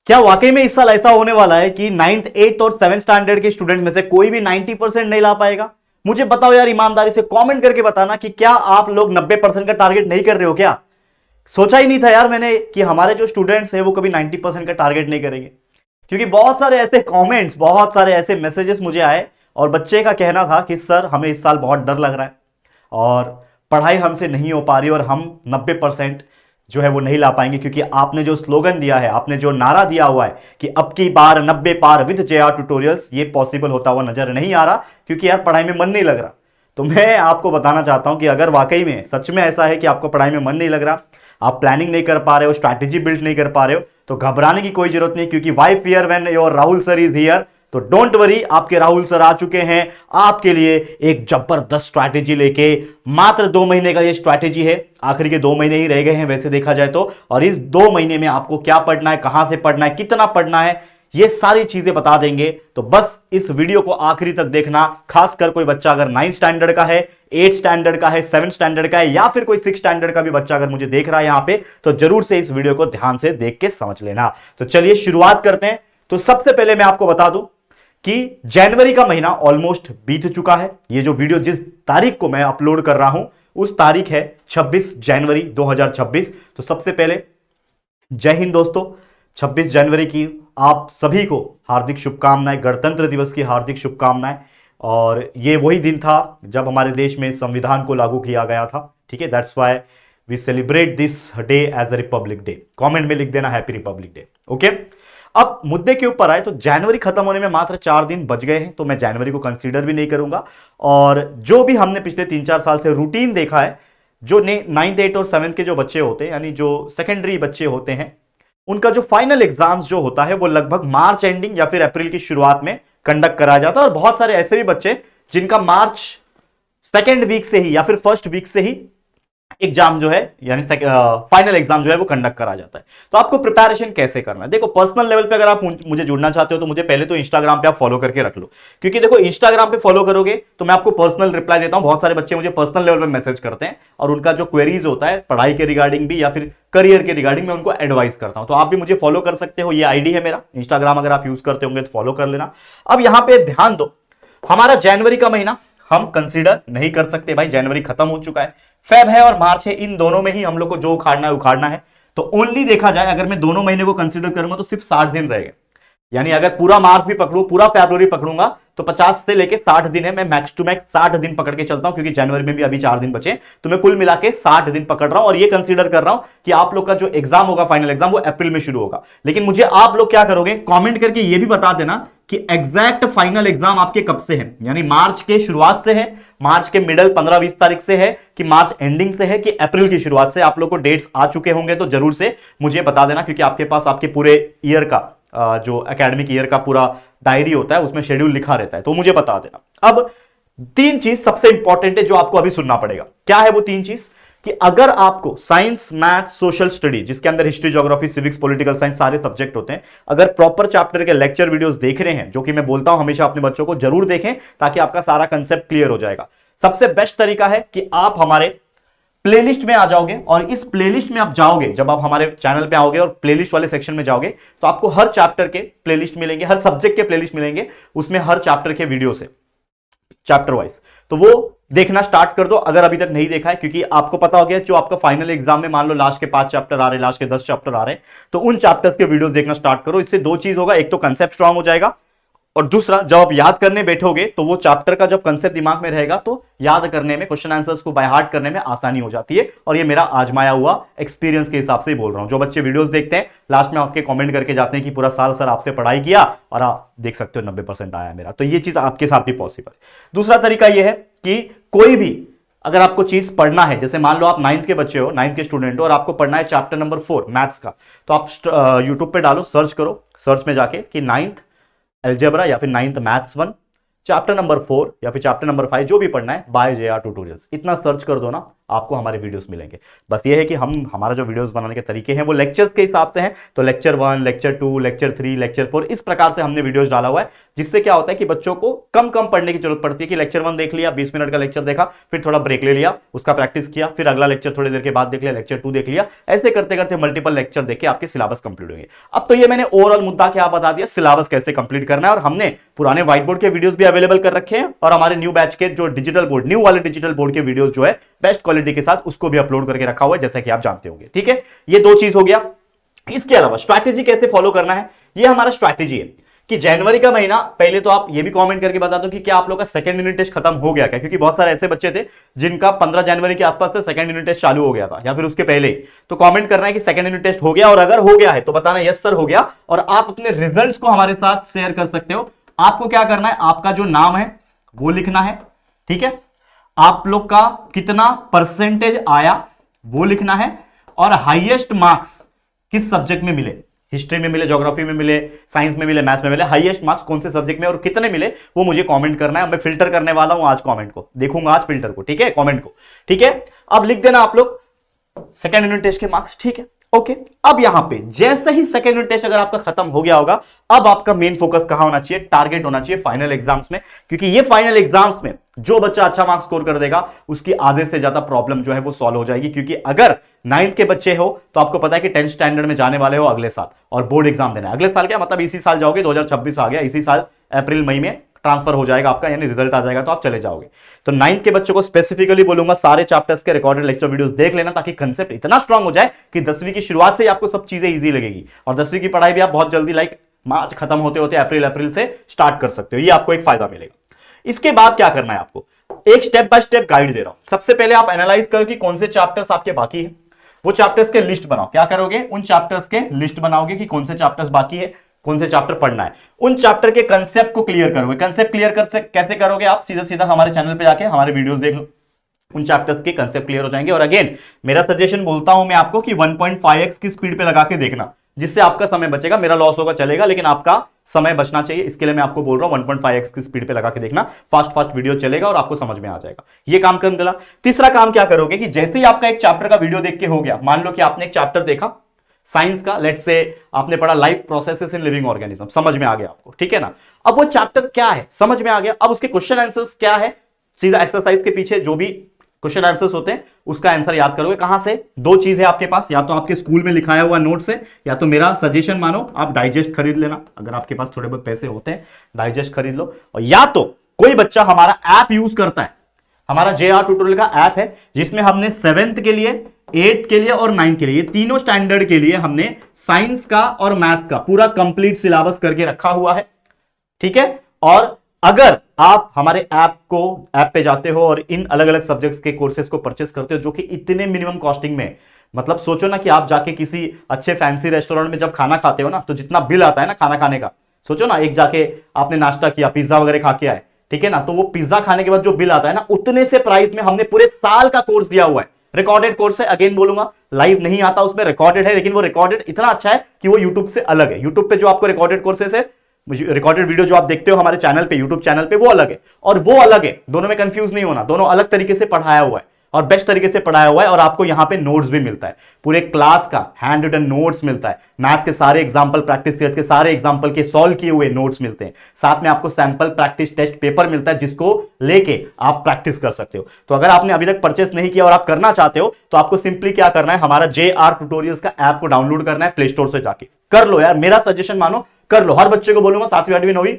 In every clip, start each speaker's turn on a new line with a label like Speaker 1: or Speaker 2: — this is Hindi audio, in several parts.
Speaker 1: क्या वाकई में इस साल ऐसा होने वाला है कि 9th 8th और 7th स्टैंडर्ड के स्टूडेंट में से कोई भी 90% नहीं ला पाएगा? मुझे बताओ यार, ईमानदारी से कमेंट करके बताना कि क्या आप लोग 90% का टारगेट नहीं कर रहे हो क्या? सोचा ही नहीं था यार मैंने कि हमारे जो स्टूडेंट्स हैं वो कभी 90% का टारगेट नहीं करेंगे, क्योंकि बहुत सारे ऐसे कमेंट्स, बहुत सारे ऐसे मैसेजेस मुझे आए और बच्चे का कहना था कि सर हमें इस साल बहुत डर लग रहा है और पढ़ाई हमसे नहीं हो पा रही और हम 90% जो है वो नहीं ला पाएंगे, क्योंकि आपने जो स्लोगन दिया है, आपने जो नारा दिया हुआ है कि अब की बार 90 पार विद JR ट्यूटोरियल्स, ये पॉसिबल होता हुआ नजर नहीं आ रहा, क्योंकि यार पढ़ाई में मन नहीं लग रहा। तो मैं आपको बताना चाहता हूं कि अगर वाकई में सच में ऐसा है कि आपको पढ़ाई में मन नहीं लग रहा, आप प्लानिंग नहीं कर पा रहे हो, स्ट्रैटेजी बिल्ड नहीं कर पा रहे हो, तो घबराने की कोई जरूरत नहीं, क्योंकि why fear when your Rahul sir is here. तो डोंट वरी, आपके राहुल सर आ चुके हैं आपके लिए एक जबरदस्त स्ट्रैटेजी लेके। मात्र 2 महीने का ये स्ट्रैटेजी है, आखिरी के 2 महीने ही रह गए हैं वैसे देखा जाए तो, और इस 2 महीने में आपको क्या पढ़ना है, कहां से पढ़ना है, कितना पढ़ना है, ये सारी चीजें बता देंगे। तो बस इस वीडियो को आखिरी तक देखना, खासकर कोई बच्चा अगर 9th स्टैंडर्ड का है, 8th स्टैंडर्ड का है, 7th स्टैंडर्ड का है, या फिर कोई 6th स्टैंडर्ड का भी बच्चा अगर मुझे देख रहा है यहां पे, तो जरूर से इस वीडियो को ध्यान से देख के समझ लेना। तो चलिए शुरुआत करते हैं। तो सबसे पहले मैं आपको बता दूं कि जनवरी का महीना ऑलमोस्ट बीत चुका है। ये जो वीडियो जिस तारीख को मैं अपलोड कर रहा हूं उस तारीख है 26 जनवरी 2026। तो सबसे पहले जय हिंद दोस्तों, 26 जनवरी की आप सभी को हार्दिक शुभकामनाएं, गणतंत्र दिवस की हार्दिक शुभकामनाएं। और ये वही दिन था जब हमारे देश में संविधान को लागू किया गया था, ठीक है। That's why we celebrate this day as a republic day. Comment में लिख देना हैप्पी रिपब्लिक डे, ओके। अब मुद्दे के ऊपर आए तो जनवरी खत्म होने में मात्र 4 दिन बच गए हैं, तो मैं जनवरी को कंसीडर भी नहीं करूंगा। और जो भी हमने पिछले 3-4 साल से रूटीन देखा है, जो 9th 8th और 7th के जो बच्चे होते हैं, यानी जो सेकेंडरी बच्चे होते हैं, उनका जो फाइनल एग्जाम्स जो होता है वो लगभग मार्च एंडिंग या फिर अप्रैल की शुरुआत में कंडक्ट कराया जाता है। और बहुत सारे ऐसे भी बच्चे जिनका मार्च सेकेंड वीक से ही या फिर फर्स्ट वीक से ही एग्जाम जो है, यानी फाइनल एग्जाम जो है वो कंडक्ट करा जाता है। तो आपको प्रिपरेशन कैसे करना है, देखो पर्सनल लेवल पे अगर आप मुझे जुड़ना चाहते हो तो मुझे पहले तो इंस्टाग्राम पे आप फॉलो करके रख लो, क्योंकि देखो इंस्टाग्राम पे फॉलो करोगे तो मैं आपको पर्सनल रिप्लाई देता हूं। बहुत सारे बच्चे मुझे पर्सनल लेवल पे मैसेज करते हैं और उनका जो क्वेरीज होता है पढ़ाई के रिगार्डिंग भी या फिर करियर के रिगार्डिंग, मैं उनको एडवाइस करता हूं। तो आप भी मुझे फॉलो कर सकते हो, ये आईडी है मेरा इंस्टाग्राम, अगर आप यूज करते होंगे तो फॉलो कर लेना। अब यहां पर ध्यान दो, हमारा जनवरी का महीना हम कंसीडर नहीं कर सकते भाई, जनवरी खत्म हो चुका है। फेब है और मार्च है, इन दोनों में ही हम लोग को जो उखाड़ना है उखाड़ना है। तो ओनली देखा जाए, अगर मैं दोनों महीने को कंसीडर करूंगा तो सिर्फ 60 दिन रहेगा। यानी अगर पूरा मार्च भी पकड़ू, पूरा फरवरी पकड़ूंगा तो 50 से लेके 60 दिन है। मैं मैक्स टू मैक्स 60 दिन पकड़ के चलता हूं, क्योंकि जनवरी में भी अभी 4 दिन बचे, तो मैं कुल मिला के 60 दिन पकड़ रहा हूं। और ये कंसीडर कर रहा हूं कि आप लोग का जो एग्जाम होगा, फाइनल एग्जाम, वो अप्रैल में शुरू होगा। लेकिन मुझे आप लोग क्या करोगे, कॉमेंट करके ये भी बता देना कि एग्जैक्ट फाइनल एग्जाम आपके कब से है, यानी मार्च के शुरुआत से है, मार्च के मिडल 15-20 तारीख से है, कि मार्च एंडिंग से है, कि अप्रैल की शुरुआत से। आप लोग को डेट्स आ चुके होंगे तो जरूर से मुझे बता देना, क्योंकि आपके पास आपके पूरे ईयर का जो एकेडमिक ईयर का पूरा डायरी होता है उसमें शेड्यूल लिखा रहता है, तो मुझे बता देना। अब 3 चीज सबसे इंपॉर्टेंट है जो आपको अभी सुनना पड़ेगा। क्या है वो 3 चीज, कि अगर आपको साइंस, मैथ, सोशल स्टडी, जिसके अंदर history, geography, civics, political science सारे सब्जेक्ट होते हैं, अगर प्रॉपर चैप्टर के लेक्चर वीडियोस देख रहे हैं, जो कि मैं बोलता हूं हमेशा अपने बच्चों को जरूर देखें ताकि आपका सारा कंसेप्ट क्लियर हो जाएगा। सबसे बेस्ट तरीका है कि आप हमारे प्लेलिस्ट में आ जाओगे, और इस प्लेलिस्ट में आप जाओगे, जब आप हमारे चैनल पे आओगे और प्लेलिस्ट वाले सेक्शन में जाओगे तो आपको हर चैप्टर के प्लेलिस्ट मिलेंगे, हर सब्जेक्ट के प्लेलिस्ट मिलेंगे, उसमें हर चैप्टर के वीडियो से चैप्टर वाइज। तो वो देखना स्टार्ट कर दो अगर अभी तक नहीं देखा है, क्योंकि आपको पता हो गया जो आपका फाइनल एग्जाम में मान लो लास्ट के 5 चैप्टर आ रहे हैं, लास्ट के 10 चैप्टर आ रहे हैं, तो उन चैप्टर्स के वीडियोस देखना स्टार्ट करो। इससे 2 चीज होगा, एक तो कंसेप्ट स्ट्रांग हो जाएगा, और दूसरा जब आप याद करने बैठोगे तो वो चैप्टर का जब कंसेप्ट दिमाग में रहेगा तो याद करने में, क्वेश्चन आंसर्स को बाय हार्ट करने में आसानी हो जाती है। और ये मेरा आजमाया हुआ एक्सपीरियंस के हिसाब से ही बोल रहा हूं। जो बच्चे वीडियोस देखते हैं लास्ट में आपके कमेंट करके जाते हैं कि पूरा साल सर आपसे पढ़ाई किया और आप देख सकते हो 90% आया मेरा, तो ये चीज आपके साथ भी पॉसिबल है। दूसरा तरीका यह है कि कोई भी अगर आपको चीज पढ़ना है, जैसे मान लो आप 9th के बच्चे हो, 9th के स्टूडेंट हो, और आपको पढ़ना है चैप्टर नंबर 4 मैथ्स का, तो आप यूट्यूब पे डालो, सर्च करो, सर्च में जाके कि 9th अलजेब्रा या फिर 9th मैथ्स 1 चैप्टर नंबर 4 या फिर चैप्टर नंबर 5 जो भी पढ़ना है बाय JR ट्यूटोरियल्स, इतना सर्च कर दो ना, आपको हमारे वीडियोस मिलेंगे। बस ये है कि हमारा जो वीडियोस बनाने के तरीके हैं वो लेक्चर्स के हिसाब से हैं, तो लेक्चर 1, लेक्चर 2, लेक्चर 3, लेक्चर 4 इस प्रकार से हमने वीडियोस डाला हुआ है, जिससे क्या होता है कि बच्चों को कम कम पढ़ने की जरूरत पड़ती है कि लेक्चर 1 देख लिया, 20 मिनट का लेक्चर देखा, फिर थोड़ा ब्रेक ले लिया, उसका प्रैक्टिस किया, फिर अगला लेक्चर थोड़ी देर के बाद देख लिया, लेक्चर 2 देख लिया, ऐसे करते करते मल्टीपल लेक्चर देख आपके सिलेबस कंप्लीट होंगे। अब तो ये मैंने ओवरऑल मुद्दा क्या बता दिया, सिलेबस कैसे कंप्लीट करना है, और हमने पुराने व्हाइट बोर्ड के वीडियोस भी अवेलेबल कर रखे हैं, और हमारे न्यू बैच के जो डिजिटल बोर्ड, न्यू वाले डिजिटल बोर्ड के वीडियोस जो है बेस्ट क्वालिटी के साथ उसको भी अपलोड करके रखा हुआ है, जैसा कि आप जानते होंगे। ठीक है, ये दो चीज हो गया। इसके अलावा स्ट्रैटेजी कैसे फॉलो करना है, ये हमारा स्ट्रैटेजी है कि जनवरी का महीना, पहले तो आप ये भी कमेंट करके बता दो कि क्या आप लोग का सेकंड यूनिट टेस्ट खत्म हो गया क्या, क्योंकि बहुत सारे ऐसे बच्चे थे जिनका 15 जनवरी के आसपास से सेकंड यूनिट टेस्ट चालू हो गया था या फिर उसके पहले। तो कमेंट करना है कि सेकंड यूनिट टेस्ट हो गया, और अगर हो गया है तो बताना यस सर हो गया, और आप अपने रिजल्ट्स को हमारे साथ शेयर कर सकते हो। आपको क्या करना है, आपका जो नाम है वो लिखना है, ठीक है, आप लोग का कितना परसेंटेज आया वो लिखना है, और हाईएस्ट मार्क्स किस सब्जेक्ट में मिले, हिस्ट्री में मिले, ज्योग्राफी में मिले, साइंस में मिले, मैथ्स में मिले, हाईएस्ट मार्क्स कौन से सब्जेक्ट में और कितने मिले वो मुझे कमेंट करना है। मैं फिल्टर करने वाला हूं आज, कमेंट को देखूंगा आज, फिल्टर को, ठीक है, कमेंट को, ठीक है। अब लिख देना आप लोग सेकेंड यूनिट टेस्ट के मार्क्स, ठीक है, ओके। अब यहां पे जैसे ही सेकेंड यूनिट टेस्ट अगर आपका खत्म हो गया होगा, अब आपका मेन फोकस कहां होना चाहिए, टारगेट होना चाहिए फाइनल एग्जाम्स में, क्योंकि ये फाइनल एग्जाम्स में जो बच्चा अच्छा मार्क्स स्कोर कर देगा उसकी आधे से ज्यादा प्रॉब्लम जो है वो सॉल्व हो जाएगी। क्योंकि अगर 9th के बच्चे हो तो आपको पता है कि 10th स्टैंडर्ड में जाने वाले हो अगले साल, और बोर्ड एग्जाम देना है अगले साल, क्या मतलब इसी साल जाओगे, 2026 आ गया, इसी साल अप्रैल मई में ट्रांसफर हो जाएगा आपका, यानी रिजल्ट आ जाएगा तो आप चले जाओगे। तो 9th के बच्चों को स्पेसिफिकली बोलूंगा सारे चैप्टर्स के रिकॉर्डेड लेक्चर वीडियोस देख लेना, ताकि कंसेप्ट इतना स्ट्रांग हो जाए कि 10वीं की शुरुआत से ही आपको सब चीजें इजी लगेगी, और 10वीं की पढ़ाई भी आप बहुत जल्दी लाइक मार्च खत्म होते होते अप्रैल से स्टार्ट कर सकते हो। ये आपको एक फायदा मिलेगा। इसके बाद क्या करना है, आपको एक स्टेप बाय स्टेप गाइड दे रहा हूं। सबसे पहले आप एनालाइज करो कि कौन से चैप्टर्स आपके बाकी है, वो चैप्टर्स के लिस्ट बनाओ। क्या करोगे, उन चैप्टर्स के लिस्ट बनाओगे कि कौन से चैप्टर्स बाकी है, कौन से चैप्टर पढ़ना है। उन चैप्टर के कंसेप्ट को क्लियर करोगे। कंसेप्ट क्लियर कैसे करोगे, आप सीधा सीधा हमारे चैनल पे जाके हमारे वीडियोस देख लो, उन चैप्टर्स के कंसेप्ट क्लियर हो जाएंगे। और अगेन मेरा सजेशन बोलता हूं मैं आपको कि 1.5x की स्पीड पे लगा के देखना, जिससे आपका समय बचेगा, मेरा लॉस होगा चलेगा, लेकिन आपका समय बचना चाहिए। इसके लिए मैं आपको बोल रहा हूं 1.5x की स्पीड पे लगा के देखना, फास्ट वीडियो चलेगा और आपको समझ में आ जाएगा। ये काम करने वाला। तीसरा काम क्या करोगे कि जैसे ही आपका एक चैप्टर का वीडियो देख के हो गया, मान लो कि आपने एक चैप्टर देखा साइंस का, लेट्स से आपने पढ़ा life processes in living organism, समझ में आ गया आपको, ठीक है ना। अब वो चैप्टर क्या है समझ में आ गया, अब उसके क्वेश्चन आंसर्स क्या है, सीधा एक्सरसाइज के पीछे जो भी क्वेश्चन आंसर्स होते हैं उसका आंसर याद करोगे। कहां से, दो चीज है आपके पास, या तो आपके स्कूल में लिखाया हुआ नोट से, या तो मेरा सजेशन मानो आप डाइजेस्ट खरीद लेना, अगर आपके पास थोड़े बहुत पैसे होते हैं डाइजेस्ट खरीद लो, और या तो कोई बच्चा हमारा ऐप यूज करता है, हमारा JR ट्यूटोरियल का ऐप है, जिसमें हमने 7th के लिए, 8th के लिए और 9th के लिए, तीनों स्टैंडर्ड के लिए हमने साइंस का और मैथ्स का पूरा कंप्लीट सिलेबस करके रखा हुआ है, ठीक है। और अगर आप हमारे ऐप पे जाते हो और इन अलग अलग सब्जेक्ट्स के कोर्सेज को परचेस करते हो, जो कि इतने मिनिमम कॉस्टिंग में, मतलब सोचो ना कि आप जाके किसी अच्छे फैंसी रेस्टोरेंट में जब खाना खाते हो ना, तो जितना बिल आता है ना खाना खाने का, सोचो ना एक जाके आपने नाश्ता किया, पिज्जा वगैरह खा के आए, ठीक है ना, तो वो पिज्जा खाने के बाद जो बिल आता है ना, उतने से प्राइस में हमने पूरे साल का कोर्स दिया हुआ है। रिकॉर्डेड कोर्स है, अगेन बोलूंगा लाइव नहीं आता उसमें, रिकॉर्डेड है, लेकिन वो रिकॉर्डेड इतना अच्छा है कि वो यूट्यूब से अलग है। यूट्यूब पे जो आपको रिकॉर्डेड कोर्सेस है, रिकॉर्डेड वीडियो जो आप देखते हो हमारे चैनल पे, यूट्यूब चैनल पे, वो अलग है और वो अलग है, दोनों में कंफ्यूज नहीं होना, दोनों अलग तरीके से पढ़ाया हुआ है और बेस्ट तरीके से पढ़ाया हुआ है। और आपको यहां पे नोट्स भी मिलता है, पूरे क्लास का हैंड रिटन नोट्स मिलता है, मैथ्स के सारे एग्जांपल, प्रैक्टिस सेट के सारे एग्जांपल के सॉल्व किए हुए नोट्स मिलते हैं, साथ में आपको सैंपल प्रैक्टिस टेस्ट पेपर मिलता है, जिसको लेके आप प्रैक्टिस कर सकते हो। तो अगर आपने अभी तक परचेस नहीं किया और आप करना चाहते हो, तो आपको सिंपली क्या करना है, हमारा JR ट्यूटोरियल्स का ऐप को डाउनलोड करना है प्ले स्टोर से जाके, कर लो यार, मेरा सजेशन मानो, कर लो। हर बच्चे को बोलूंगा 7वीं 8वीं 9वीं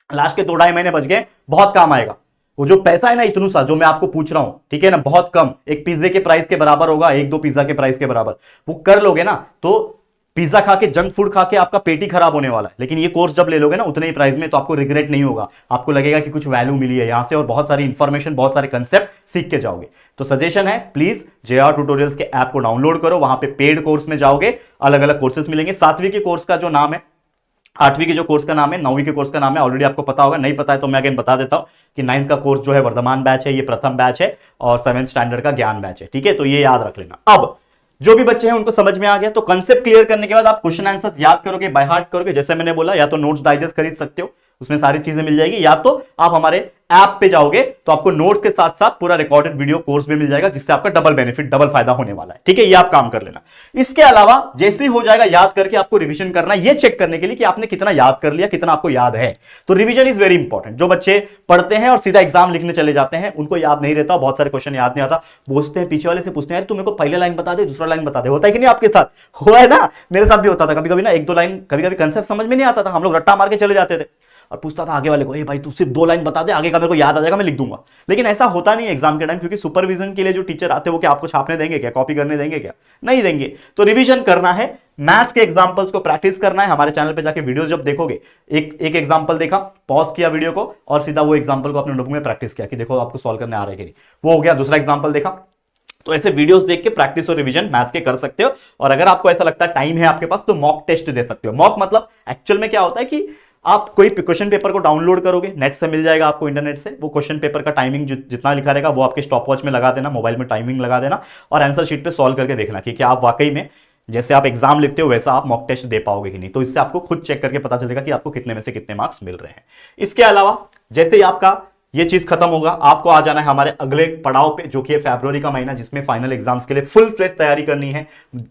Speaker 1: लास्ट के 2-2.5 महीने बच गए, बहुत काम आएगा। वो जो पैसा है ना इतना सा जो मैं आपको पूछ रहा हूं, ठीक है ना, बहुत कम, एक पिज्जे के प्राइस के बराबर होगा, 1-2 पिज्जा के प्राइस के बराबर, वो कर लोगे ना, तो पिज्जा खा के, जंक फूड खा के आपका पेट ही खराब होने वाला है। लेकिन ये कोर्स जब ले लोगे ना उतने ही प्राइस में, तो आपको रिग्रेट नहीं होगा, आपको लगेगा कि कुछ वैल्यू मिली है यहां से और बहुत सारी इंफॉर्मेशन, बहुत सारे कंसेप्ट सीख के जाओगे। तो सजेशन है, प्लीज JR ट्यूटोरियल्स के ऐप को डाउनलोड करो, वहां पे पेड कोर्स में जाओगे, अलग अलग कोर्सेस मिलेंगे। 7वीं के कोर्स का जो नाम है, 8वीं के जो कोर्स का नाम है, 9वीं के कोर्स का नाम है, ऑलरेडी आपको पता होगा, नहीं पता है तो मैं अगेन बता देता हूं कि 9th का कोर्स जो है वर्धमान बैच है, ये प्रथम बैच है, और 7th स्टैंडर्ड का ज्ञान बैच है, ठीक है, तो ये याद रख लेना। अब जो भी बच्चे हैं उनको समझ में आ गया, तो कंसेप्ट क्लियर करने के बाद आप क्वेश्चन आंसर्स याद करोगे, बाय हार्ट करोगे, जैसे मैंने बोला, या तो नोट्स डाइजेस्ट खरीद सकते हो, उसमें सारी चीजें मिल जाएगी, या तो आप हमारे ऐप पे जाओगे तो आपको नोट्स के साथ साथ पूरा रिकॉर्डेड वीडियो कोर्स भी मिल जाएगा, जिससे आपका डबल बेनिफिट, डबल फायदा होने वाला है। ठीक है, ये आप काम कर लेना। इसके अलावा जैसे ही हो जाएगा याद करके आपको रिवीजन करना है, ये चेक करने के लिए कि आपने कितना याद कर लिया, कितना आपको याद है। तो रिवीजन इज वेरी इंपॉर्टेंट। जो बच्चे पढ़ते हैं और सीधा एग्जाम लिखने चले जाते हैं, उनको याद नहीं रहता, बहुत सारे क्वेश्चन याद नहीं आता, पूछते हैं पीछे वाले से, पूछते हैं यार तू मेरे को पहले लाइन बता दे, दूसरा लाइन बता दे। होता है कि नहीं आपके साथ? हुआ है ना, मेरे साथ भी होता था कभी कभी ना, एक दो लाइन, कभी कभी कंसेप्ट समझ में नहीं आता था, हम लोग रट्टा मार के चले जाते थे और पूछता था आगे वाले को, ए भाई तू सिर्फ 2 लाइन बता दे, आगे का मेरे को याद आ जाएगा, मैं लिख दूंगा। लेकिन ऐसा होता नहीं एग्जाम के टाइम, क्योंकि सुपरविजन के लिए जो टीचर आते हैं वो क्या आपको छापने देंगे क्या, कॉपी करने देंगे क्या? नहीं देंगे। तो रिवीजन करना है, मैथ्स के एग्जांपल्स को प्रैक्टिस करना है। हमारे चैनल पे जाके वीडियोस जब देखोगे, एक एग्जांपल देखा, पॉज किया वीडियो को और सीधा वो एग्जांपल को अपने नोटबुक में प्रैक्टिस किया कि देखो आपको सॉल्व करने आ रहा है कि नहीं, वो हो गया। दूसरा एग्जांपल देखा। तो ऐसे वीडियोस देख के प्रैक्टिस और रिवीजन मैथ्स के कर सकते हो। और अगर आपको ऐसा लगता है टाइम है आपके पास, तो मॉक टेस्ट दे सकते हो। मॉक मतलब एक्चुअल में क्या होता है कि आप कोई क्वेश्चन पेपर को डाउनलोड करोगे, नेट से मिल जाएगा आपको, इंटरनेट से। वो क्वेश्चन पेपर का टाइमिंग जितना लिखा रहेगा वो आपके स्टॉप वॉच में लगा देना, मोबाइल में टाइमिंग लगा देना और आंसर शीट पे सॉल्व करके देखना कि क्या आप वाकई में जैसे आप एग्जाम लिखते हो वैसा आप मॉक टेस्ट दे पाओगे कि नहीं। तो इससे आपको खुद चेक करके पता चलेगा कि आपको कितने में से कितने मार्क्स मिल रहे हैं। इसके अलावा जैसे ही आपका ये चीज खत्म होगा, आपको आ जाना है हमारे अगले पड़ाव पे, जो कि है फरवरी का महीना, जिसमें फाइनल एग्जाम्स के लिए फुल फ्लेज तैयारी करनी है।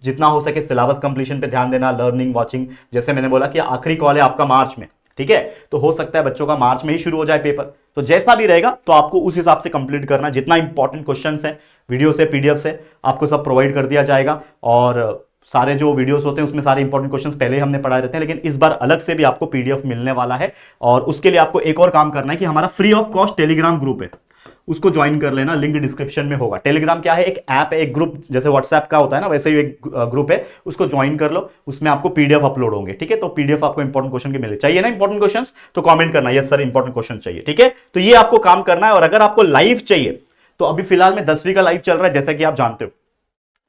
Speaker 1: जितना हो सके सिलेबस कंप्लीशन पे ध्यान देना, लर्निंग, वॉचिंग। जैसे मैंने बोला कि आखिरी कॉल है आपका मार्च में, ठीक है, तो हो सकता है बच्चों का मार्च में ही शुरू हो जाए पेपर। तो जैसा भी रहेगा तो आपको उस हिसाब से कंप्लीट करना। जितना इंपॉर्टेंट क्वेश्चंस है वीडियो से, पीडीएफ से, आपको सब प्रोवाइड कर दिया जाएगा। और सारे जो वीडियोस होते हैं उसमें सारे इंपॉर्टेंट क्वेश्चंस पहले ही हमने पढ़ाए रहते हैं, लेकिन इस बार अलग से भी आपको पीडीएफ मिलने वाला है। और उसके लिए आपको एक और काम करना है कि हमारा free of cost Telegram group है, उसको ज्वाइन कर लेना, लिंक डिस्क्रिप्शन में होगा। टेलीग्राम क्या है? एक ऐप है, एक ग्रुप, जैसे व्हाट्सएप का होता है ना, वैसे ही एक ग्रुप है, उसको ज्वाइन कर लो। उसमें आपको पीडीएफ अपलोड होंगे, ठीक है। तो पीडीएफ आपको इंपॉर्टेंट क्वेश्चन के मिले, चाहिए ना इंपॉर्टेंट क्वेश्चंस, तो कमेंट करना यस सर इंपॉर्टेंट क्वेश्चन चाहिए, ठीक है। तो ये आपको काम करना है। और अगर आपको लाइव चाहिए तो अभी फिलहाल में 10वीं का लाइव चल रहा है, जैसा कि आप जानते हो।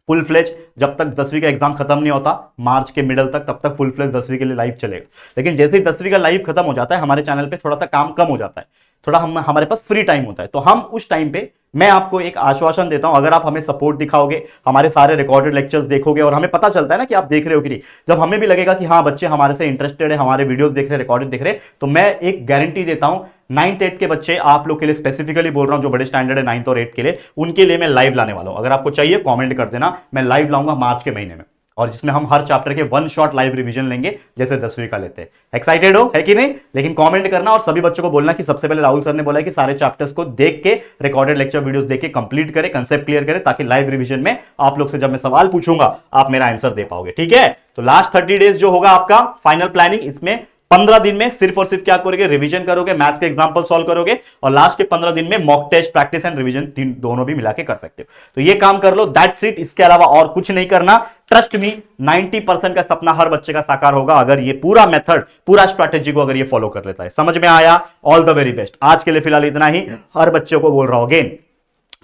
Speaker 1: फुल फ्लेज जब तक 10वीं का एग्जाम खत्म नहीं होता, मार्च के मिडल तक, तब तक फुल फ्लेज 10वीं के लिए लाइव चलेगा। लेकिन जैसे ही 10वीं का लाइव खत्म हो जाता है, हमारे चैनल पे थोड़ा सा काम कम हो जाता है, थोड़ा हमारे पास फ्री टाइम होता है। तो हम उस टाइम पे मैं आपको एक आश्वासन देता हूं, अगर आप हमें सपोर्ट दिखाओगे, हमारे सारे रिकॉर्डेड लेक्चर्स देखोगे, और हमें पता चलता है ना कि आप देख रहे हो कि नहीं, जब हमें भी लगेगा कि हाँ बच्चे हमारे से इंटरेस्टेड है, हमारे वीडियोस देख रहे हैं, रिकॉर्डेड देख रहे हैं, तो मैं एक गारंटी देता हूं 9th 8th के बच्चे, आप लोग के लिए स्पेसिफिकली बोल रहा हूं, जो बड़े स्टैंडर्ड है 9th और 8th के लिए, उनके लिए मैं लाइव लाने वाला हूं। अगर आपको चाहिए कमेंट कर देना, मैं लाइव लाऊंगा मार्च के महीने में, और जिसमें हम हर चैप्टर के 1 शॉट लाइव रिवीजन लेंगे, जैसे 10वीं का लेते हैं। एक्साइटेड हो, है कि नहीं? लेकिन कमेंट करना और सभी बच्चों को बोलना कि सबसे पहले राहुल सर ने बोला है कि सारे चैप्टर्स को देख के, रिकॉर्डेड लेक्चर वीडियोस देख के कंप्लीट करें, कंसेप्ट क्लियर करें, ताकि लाइव रिवीजन में आप लोग से जब मैं सवाल पूछूंगा आप मेरा आंसर दे पाओगे, ठीक है। तो लास्ट 30 डेज जो होगा आपका फाइनल प्लानिंग, इसमें 15 दिन में सिर्फ और सिर्फ क्या करोगे? रिवीजन करोगे, मैथ्स के एग्जांपल सॉल्व करोगे, और लास्ट के 15 दिन में mock test, practice and revision दोनों भी मिला के कर सकते हो। तो ये काम कर लो, दैट्स इट। इसके अलावा और कुछ नहीं करना। ट्रस्ट मी, 90% का सपना हर बच्चे का साकार होगा अगर ये पूरा मेथड, पूरा स्ट्रैटेजी को अगर ये फॉलो कर लेता है। समझ में आया? All the very best. आज के लिए फिलहाल इतना ही। हर बच्चे को बोल रहा हूं अगेन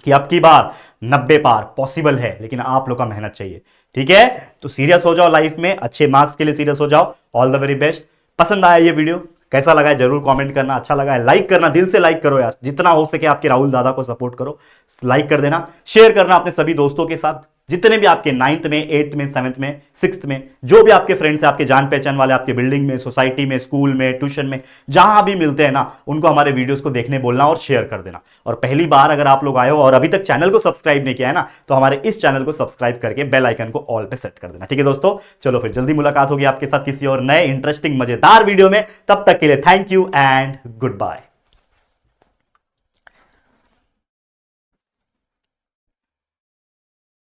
Speaker 1: कि अब की बार 90 पार पॉसिबल है, लेकिन आप लोग का मेहनत चाहिए, ठीक है। तो सीरियस हो जाओ लाइफ में, अच्छे मार्क्स के लिए सीरियस हो जाओ। All the very best. पसंद आया ये वीडियो? कैसा लगा है जरूर कमेंट करना। अच्छा लगा है लाइक करना, दिल से लाइक करो यार, जितना हो सके आपके राहुल दादा को सपोर्ट करो, लाइक कर देना। शेयर करना अपने सभी दोस्तों के साथ, जितने भी आपके 9th में, 8th में, 7th में, 6th में, जो भी आपके फ्रेंड्स हैं, आपके जान पहचान वाले, आपके बिल्डिंग में, सोसाइटी में, स्कूल में, ट्यूशन में, जहां भी मिलते हैं ना, उनको हमारे वीडियोस को देखने बोलना और शेयर कर देना। और पहली बार अगर आप लोग आए हो और अभी तक चैनल को सब्सक्राइब नहीं किया है ना, तो हमारे इस चैनल को सब्सक्राइब करके बेल आइकन को ऑल पे सेट कर देना, ठीक है दोस्तों। चलो फिर जल्दी मुलाकात होगी आपके साथ किसी और नए इंटरेस्टिंग मजेदार वीडियो में। तब तक के लिए thank you and good bye.